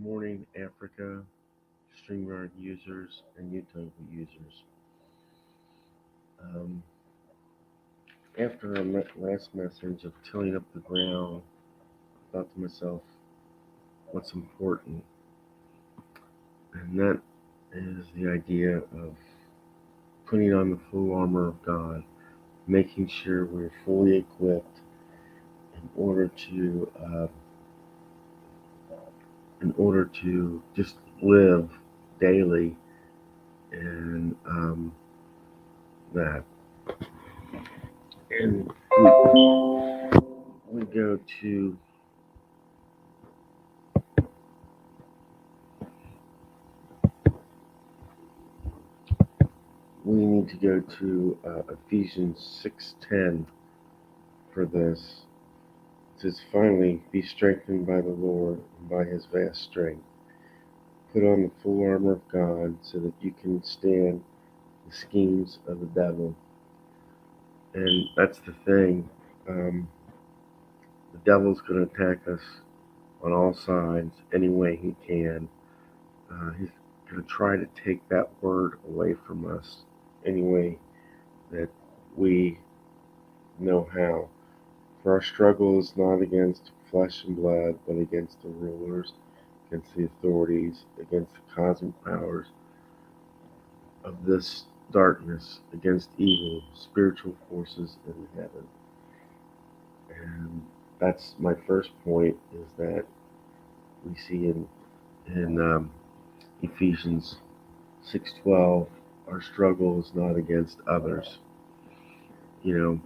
Morning, Africa, StreamYard users, and YouTube users. Um, After our last message of tilling up the ground, I thought to myself, what's important? And that is the idea of putting on the full armor of God, making sure we're fully equipped in order to just live daily and that. And we go to we need to go to Ephesians 6:10 for this. It says, "Finally, be strengthened by the Lord and by His vast strength. Put on the full armor of God so that you can stand the schemes of the devil." And that's the thing. The devil's going to attack us on all sides any way he can. He's going to try to take that word away from us any way that we know how. For our struggle is not against flesh and blood, but against the rulers, against the authorities, against the cosmic powers of this darkness, against evil spiritual forces in heaven. And that's my first point, is that we see in Ephesians 6:12, our struggle is not against others. You know,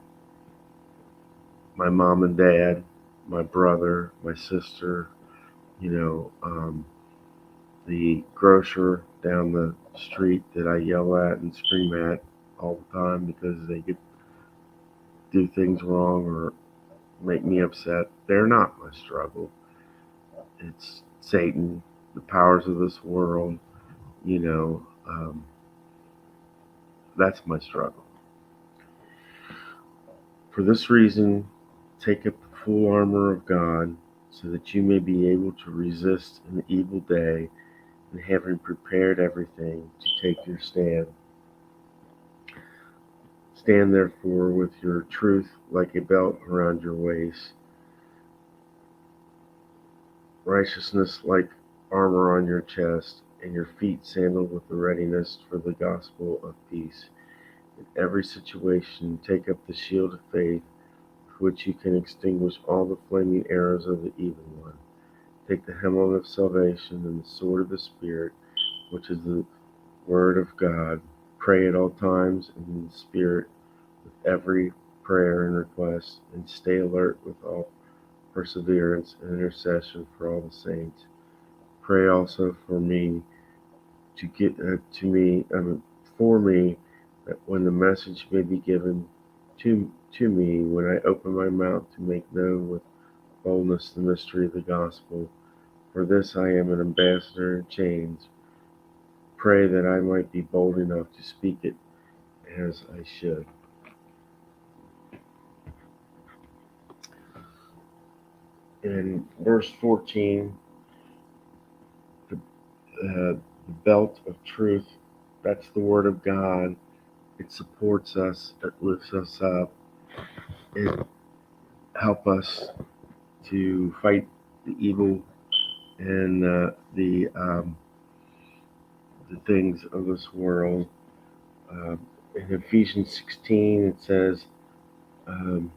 my mom and dad, my brother, my sister, you know, the grocer down the street that I yell at and scream at all the time because they do things wrong or make me upset. They're not my struggle. It's Satan, the powers of this world, you know, that's my struggle. For this reason, take up the full armor of God so that you may be able to resist in the evil day, and having prepared everything, to take your stand. Stand therefore with your truth like a belt around your waist, righteousness like armor on your chest, and your feet sandaled with the readiness for the gospel of peace. In every situation, take up the shield of faith, with which you can extinguish all the flaming arrows of the evil one. Take the helmet of salvation and the sword of the Spirit, which is the word of God. Pray at all times in the Spirit with every prayer and request, and stay alert with all perseverance and intercession for all the saints. Pray also for me to get to me for me, that when the message may be given to me, when I open my mouth to make known with boldness the mystery of the gospel. For this I am an ambassador in chains. Pray that I might be bold enough to speak it as I should. In verse 14, the, the belt of truth, that's the word of God. It supports us, it lifts us up, it helps us to fight the evil and the things of this world. In Ephesians 16, it says um,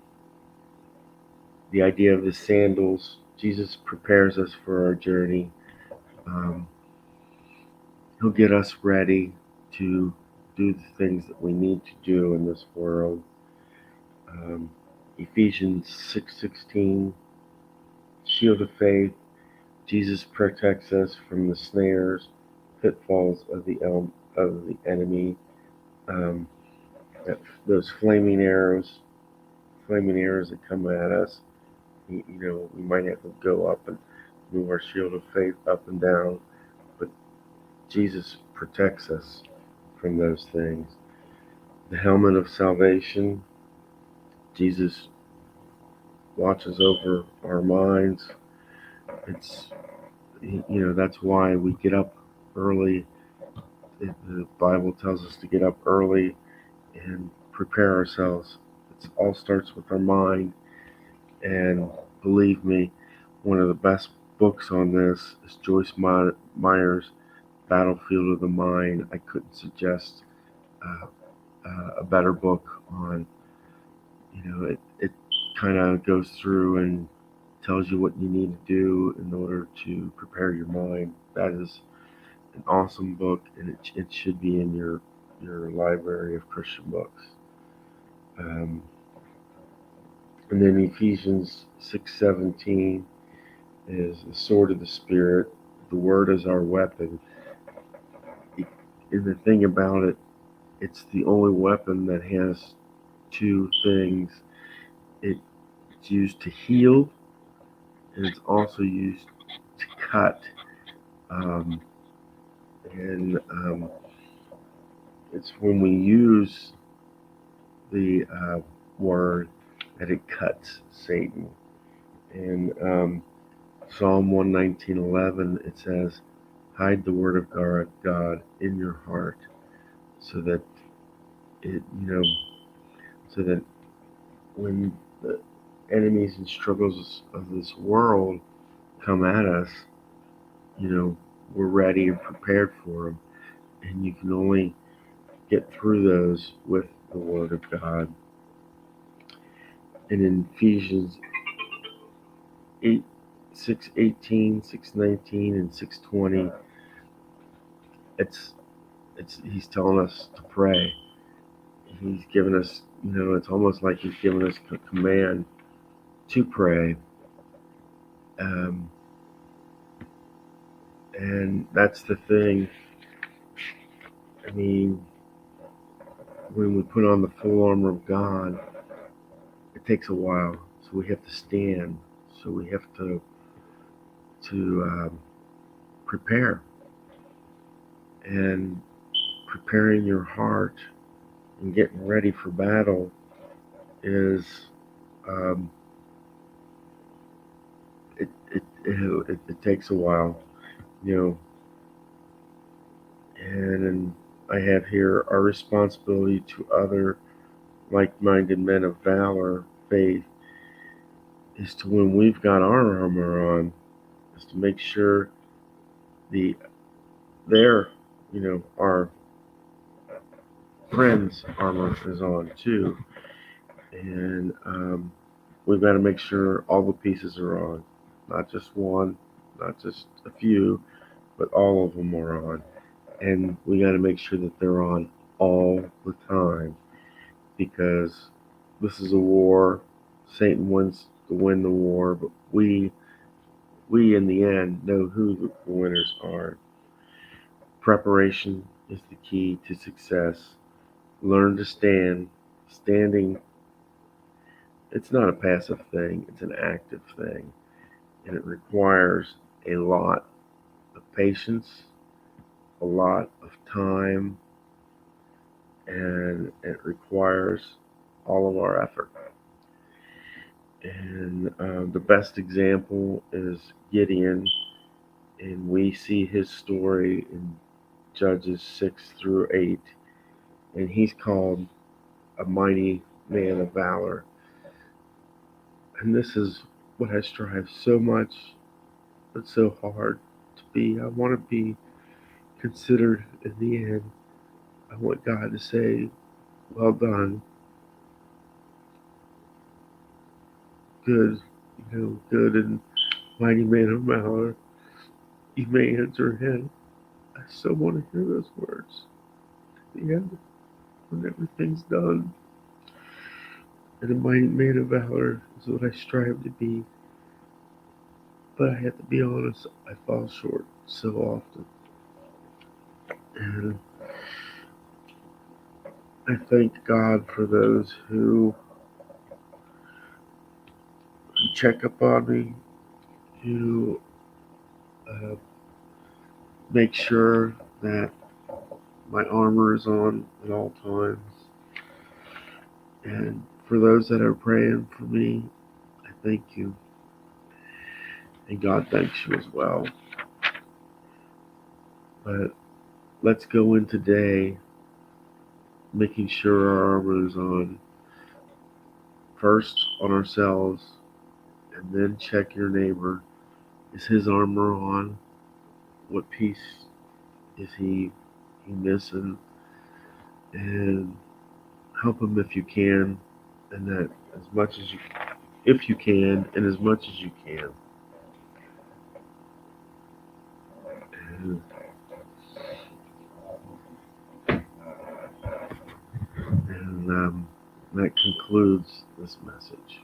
the idea of the sandals. Jesus prepares us for our journey. Um, he'll get us ready to do the things that we need to do in this world. Um, Ephesians 6:16, shield of faith. Jesus protects us from the snares, pitfalls of the enemy. Um, those flaming arrows that come at us. We might have to go up and move our shield of faith up and down, but Jesus protects us from those things. The helmet of salvation. Jesus watches over our minds. It's That's why we get up early. The Bible tells us to get up early and prepare ourselves. It all starts with our mind. And believe me, one of the best books on this is Joyce Meyer's Battlefield of the Mind. I couldn't suggest uh, a better book on, it kind of goes through and tells you what you need to do in order to prepare your mind. That is an awesome book, and it should be in your library of Christian books. Um, and then Ephesians 6:17 is the sword of the Spirit. The Word is our weapon. And the thing about it, it's the only weapon that has two things. It's used to heal, and it's also used to cut. Um, and it's when we use the word that it cuts Satan. And Psalm 119:11, it says, "Hide the word of God in your heart, so that it, so that when the enemies and struggles of this world come at us, we're ready and prepared for them. And you can only get through those with the Word of God." And in Ephesians 8, 6:18, 6:19, and 6:20, he's telling us to pray. He's given us, it's almost like he's given us a command to pray. Um, and that's the thing. I mean, when we put on the full armor of God, it takes a while. So we have to stand. So we have to prepare. And preparing your heart and getting ready for battle is um, it takes a while, you know. And I have here our responsibility to other like-minded men of valor, faith, is to, when we've got our armor on, is to make sure the their our friends' armor is on too. And we've got to make sure all the pieces are on, not just one, not just a few, but all of them are on. And we got to make sure that they're on all the time, because this is a war. Satan wants to win the war, but we in the end know who the winners are. Preparation is the key to success. Learn to stand. Standing, it's not a passive thing, it's an active thing. And it requires a lot of patience, a lot of time, and it requires all of our effort. And the best example is Gideon, and we see his story in Judges 6-8, and he's called a mighty man of valor. And this is what I strive so much, but so hard to be. I want to be considered in the end. I want God to say, "Well done, good, good and mighty man of valor." You may answer him. I so want to hear those words at the end when everything's done. And a mighty man of valor is what I strive to be. But I have to be honest, I fall short so often. And I thank God for those who check up on me, who uh, make sure that my armor is on at all times. And for those that are praying for me, I thank you. And God thanks you as well. But let's go in today making sure our armor is on. First on ourselves, and then check your neighbor. Is his armor on? What piece is he missing? And help him if you can, and that as much as you, if you can, and as much as you can. And, and that concludes this message.